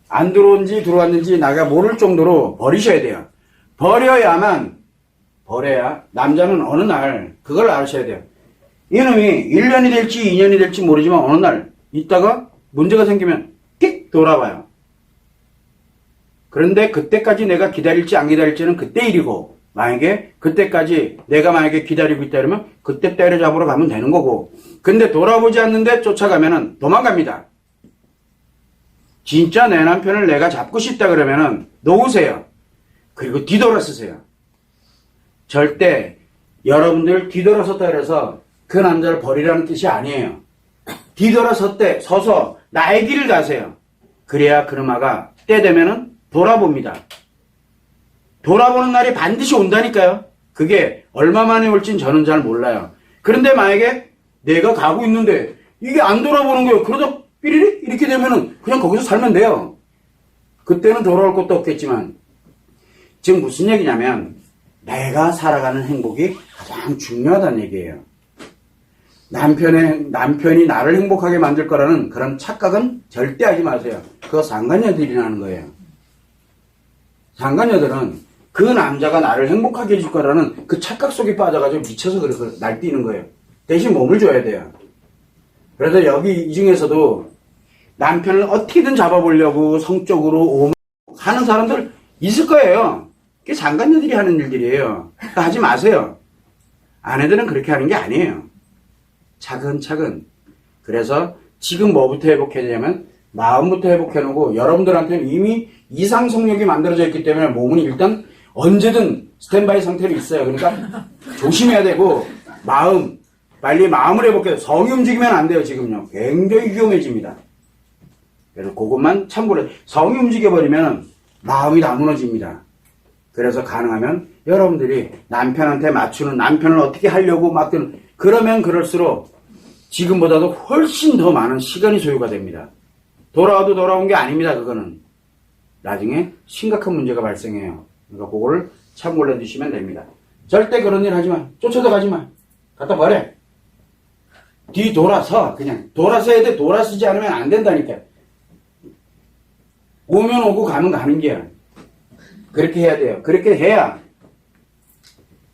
안 들어온지 들어왔는지 나가 모를 정도로 버리셔야 돼요. 버려야 남자는 어느 날 그걸 아셔야 돼요. 이놈이 1년이 될지 2년이 될지 모르지만 어느 날 있다가 문제가 생기면 틱 돌아봐요. 그런데 그때까지 내가 기다릴지 안 기다릴지는 그때 일이고, 만약에 그때까지 내가 만약에 기다리고 있다 그러면 그때 때려잡으러 가면 되는 거고, 근데 돌아보지 않는데 쫓아가면은 도망갑니다. 진짜 내 남편을 내가 잡고 싶다 그러면은 놓으세요. 그리고 뒤돌아서세요. 절대 여러분들 뒤돌아섰다 그래서 그 남자를 버리라는 뜻이 아니에요. 서서 나의 길을 가세요. 그래야 그놈아가 때 되면은 돌아봅니다. 돌아보는 날이 반드시 온다니까요. 그게 얼마 만에 올진 저는 잘 몰라요. 그런데 만약에 내가 가고 있는데 이게 안 돌아보는 거예요. 그러다 삐리리 이렇게 되면은 그냥 거기서 살면 돼요. 그때는 돌아올 것도 없겠지만, 지금 무슨 얘기냐면 내가 살아가는 행복이 가장 중요하다는 얘기예요. 남편이 나를 행복하게 만들 거라는 그런 착각은 절대 하지 마세요. 그거 상간녀들이라는 거예요. 상간녀들은 그 남자가 나를 행복하게 해줄 거라는 그 착각 속에 빠져가지고 미쳐서 그래서 날뛰는 거예요. 대신 몸을 줘야 돼요. 그래서 여기 이 중에서도 남편을 어떻게든 잡아보려고 성적으로 하는 사람들 있을 거예요. 그게 상간녀들이 하는 일들이에요. 그러니까 하지 마세요. 아내들은 그렇게 하는 게 아니에요. 차근차근. 그래서 지금 뭐부터 회복해야냐면 마음부터 회복해놓고, 여러분들한테는 이미 이상 성욕이 만들어져 있기 때문에 몸은 일단 언제든 스탠바이 상태로 있어요. 그러니까 조심해야 되고, 빨리 마음을 회복해요. 성이 움직이면 안 돼요. 지금요. 굉장히 위험해집니다. 그래서 그것만 참고로 해요. 성이 움직여버리면 마음이 다 무너집니다. 그래서 가능하면 여러분들이 남편한테 맞추는, 남편을 어떻게 하려고 막 그러면 그럴수록 지금보다도 훨씬 더 많은 시간이 소요가 됩니다. 돌아와도 돌아온 게 아닙니다. 그거는 나중에 심각한 문제가 발생해요. 그러니까 그거를 참고를 해두시면 됩니다. 절대 그런 일 하지 마. 쫓아도 가지 마. 갖다 버려. 뒤돌아서, 그냥 돌아서야 돼. 돌아서지 않으면 안 된다니까. 오면 오고 가면 가는 게야. 그렇게 해야 돼요. 그렇게 해야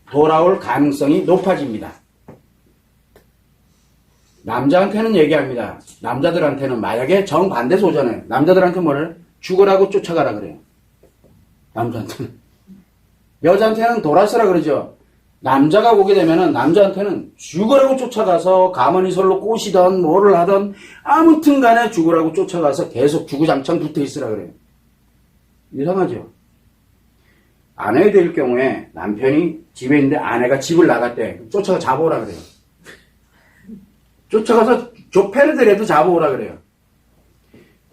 돌아올 가능성이 높아집니다. 남자한테는 얘기합니다. 남자들한테는 만약에 정반대서 오잖아요. 남자들한테 뭐를 죽으라고 쫓아가라 그래요. 남자한테는. 여자한테는 돌아서라 그러죠. 남자가 오게 되면은 남자한테는 죽으라고 쫓아가서 가만히설로 꼬시던 뭐를 하던 아무튼 간에 죽으라고 쫓아가서 계속 주구장창 붙어 있으라 그래요. 이상하죠? 아내 될 경우에 남편이 집에 있는데 아내가 집을 나갔대. 쫓아가 잡아오라 그래요. 쫓아가서 좁혀더라도 잡아오라 그래요.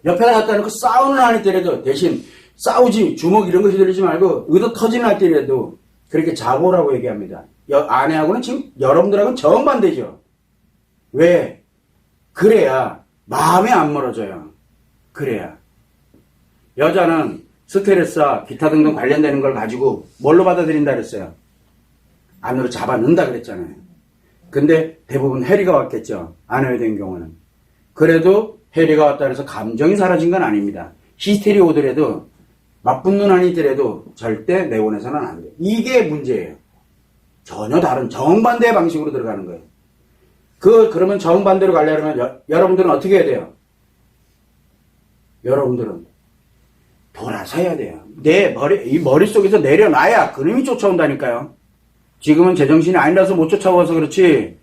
옆에다 갖다 놓고 싸우는 아니 때려도 대신 싸우지, 주먹 이런 거 휘둘리지 말고 의도 터지는 아이 때려도 그렇게 잡아오라고 얘기합니다. 아내하고는 지금 여러분들하고는 정반대죠. 왜? 그래야 마음이 안 멀어져요. 그래야. 여자는 스트레스와 기타 등등 관련되는 걸 가지고 뭘로 받아들인다 그랬어요? 안으로 잡아 넣는다 그랬잖아요. 근데 대부분 해리가 왔겠죠. 아내가 된 경우는. 그래도 해리가 왔다 해서 감정이 사라진 건 아닙니다. 히스테리 오더라도 맞붙는 아니더라도 절대 내보내서는 안 돼요. 이게 문제예요. 전혀 다른 정반대의 방식으로 들어가는 거예요. 그러면 정반대로 가려면 여러분들은 어떻게 해야 돼요? 여러분들은 돌아서야 돼요. 이 머릿속에서 내려놔야 그놈이 쫓아온다니까요. 지금은 제정신이 아니라서 못 쫓아와서 그렇지,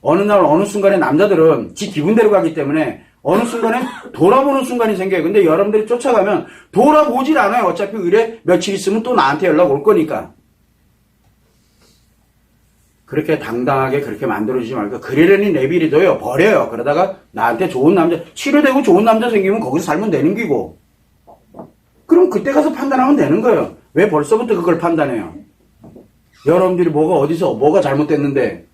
어느 날 어느 순간에 남자들은 지 기분대로 가기 때문에 어느 순간에 돌아보는 순간이 생겨요. 근데 여러분들이 쫓아가면 돌아보질 않아요. 어차피 의뢰 며칠 있으면 또 나한테 연락 올 거니까. 그렇게 당당하게 그렇게 만들어주지 말고, 그러려니 내비리도요, 버려요. 그러다가 나한테 좋은 남자, 치료되고 좋은 남자 생기면 거기서 살면 되는 기고. 그럼 그때 가서 판단하면 되는 거예요. 왜 벌써부터 그걸 판단해요? 여러분들이 뭐가 잘못됐는데,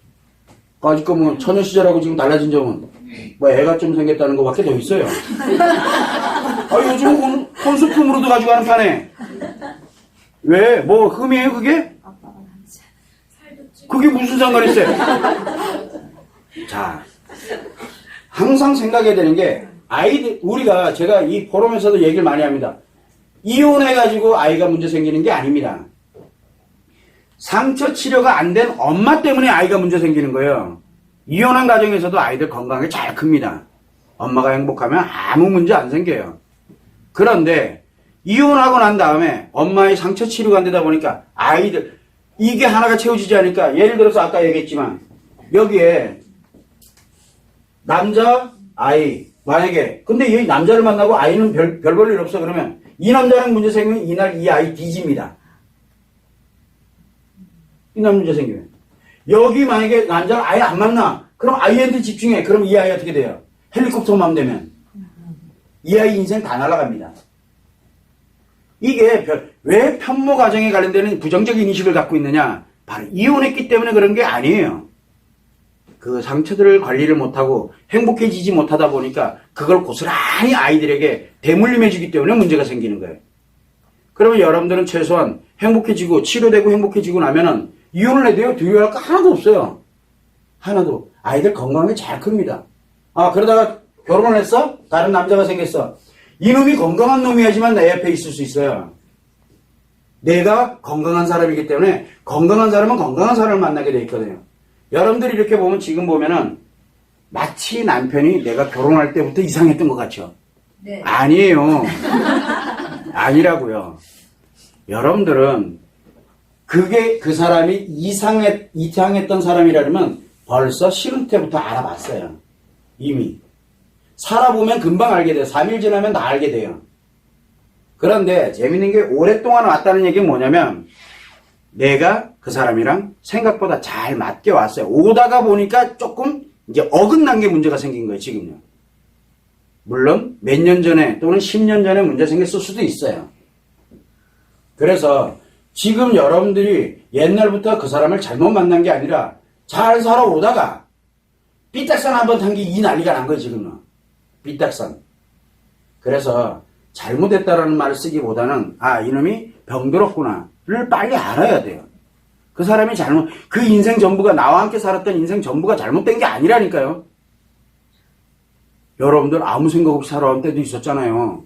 아직까 뭐, 처녀 시절하고 지금 달라진 점은, 뭐, 애가 좀 생겼다는 거 밖에 더 있어요. 요즘 혼수품으로도 가지고 가는 판에. 왜? 뭐, 흠이에요, 그게? 그게 무슨 상관이 있어요? 자, 항상 생각해야 되는 게, 아이들, 제가 이 포럼에서도 얘기를 많이 합니다. 이혼해가지고 아이가 문제 생기는 게 아닙니다. 상처 치료가 안 된 엄마 때문에 아이가 문제 생기는 거예요. 이혼한 가정에서도 아이들 건강하게 잘 큽니다. 엄마가 행복하면 아무 문제 안 생겨요. 그런데 이혼하고 난 다음에 엄마의 상처 치료가 안 되다 보니까 아이들, 이게 하나가 채워지지 않으니까, 예를 들어서 아까 얘기했지만 여기에 남자, 아이, 만약에 근데 이 남자를 만나고 아이는 별 볼 일 없어. 그러면 이 남자랑 문제 생기면 이날 이 아이 뒤집니다. 이날 문제 생기면 여기 만약에 남자를 아예 안 만나, 그럼 아이한테 집중해. 그럼 이 아이 어떻게 돼요? 헬리콥터만 되면 이 아이 인생 다 날아갑니다. 이게 왜 편모 가정에 관련되는 부정적인 인식을 갖고 있느냐? 바로 이혼했기 때문에 그런 게 아니에요. 그 상처들을 관리를 못하고 행복해지지 못하다 보니까 그걸 고스란히 아이들에게 대물림해 주기 때문에 문제가 생기는 거예요. 그러면 여러분들은 최소한 행복해지고 치료되고 행복해지고 나면은 이혼을 해도요, 두려워할 거 하나도 없어요. 하나도. 아이들 건강하게 잘 큽니다. 아, 그러다가 결혼을 했어? 다른 남자가 생겼어. 이놈이 건강한 놈이야지만 내 옆에 있을 수 있어요. 내가 건강한 사람이기 때문에 건강한 사람은 건강한 사람을 만나게 돼 있거든요. 여러분들이 이렇게 보면, 지금 보면은 마치 남편이 내가 결혼할 때부터 이상했던 것 같죠? 네. 아니에요. 아니라고요. 여러분들은 그게 그 사람이 이상했던 사람이라면 벌써 신혼 때부터 알아봤어요. 이미. 살아보면 금방 알게 돼요. 3일 지나면 다 알게 돼요. 그런데 재밌는 게 오랫동안 왔다는 얘기는 뭐냐면 내가 그 사람이랑 생각보다 잘 맞게 왔어요. 오다가 보니까 조금 이제 어긋난 게 문제가 생긴 거예요, 지금요. 물론 몇 년 전에 또는 10년 전에 문제 생겼을 수도 있어요. 그래서 지금 여러분들이 옛날부터 그 사람을 잘못 만난 게 아니라 잘 살아오다가 삐딱선 한번 탄 게 이 난리가 난 거예요, 지금은. 삐딱선. 그래서 잘못했다라는 말을 쓰기보다는 이놈이 병들었구나를 빨리 알아야 돼요. 그 사람이 그 인생 전부가, 나와 함께 살았던 인생 전부가 잘못된 게 아니라니까요. 여러분들 아무 생각 없이 살아온 때도 있었잖아요.